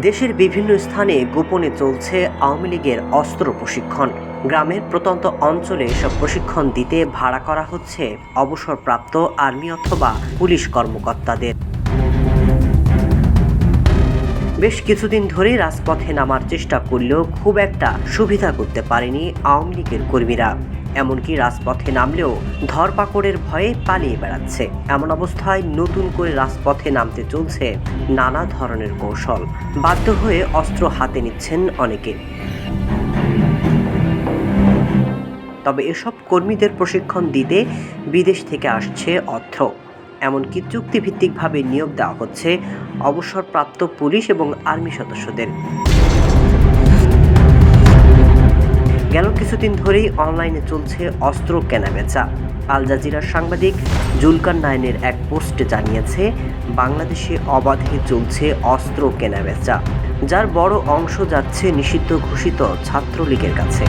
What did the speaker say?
দেশের বিভিন্ন স্থানে গোপনে চলছে আওয়ামী লীগের অস্ত্র প্রশিক্ষণ। গ্রামের প্রত্যন্ত অঞ্চলে এসব প্রশিক্ষণ দিতে ভাড়া করা হচ্ছে অবসরপ্রাপ্ত আর্মি অথবা পুলিশ কর্মকর্তাদের। বেশ কিছুদিন ধরেই রাজপথে নামার চেষ্টা করলেও খুব একটা সুবিধা করতে পারেনি আওয়ামী লীগের কর্মীরা। এমনকি রাজপথে নামলেও ধরপাকড়ের ভয়ে পালিয়ে বেড়াচ্ছে। এমন অবস্থায় নতুন করে রাজপথে নামতে চলছে নানা ধরনের কৌশল। বাধ্য হয়ে অস্ত্র হাতে নিচ্ছেন অনেকে। তবে এসব কর্মীদের প্রশিক্ষণ দিতে বিদেশ থেকে আসছে অর্থ। এমনকি চুক্তিভিত্তিকভাবে নিয়োগ দেওয়া হচ্ছে অবসরপ্রাপ্ত পুলিশ এবং আর্মি সদস্যদের। গেল কিছুদিন ধরেই অনলাইনে চলছে অস্ত্র কেনাবেচা। আল জাজিরার সাংবাদিক জুলকার নাইনের এক পোস্টে জানিয়েছে, বাংলাদেশে অবাধে চলছে অস্ত্র কেনাবেচা, যার বড় অংশ যাচ্ছে নিষিদ্ধ ঘোষিত ছাত্রলীগের কাছে।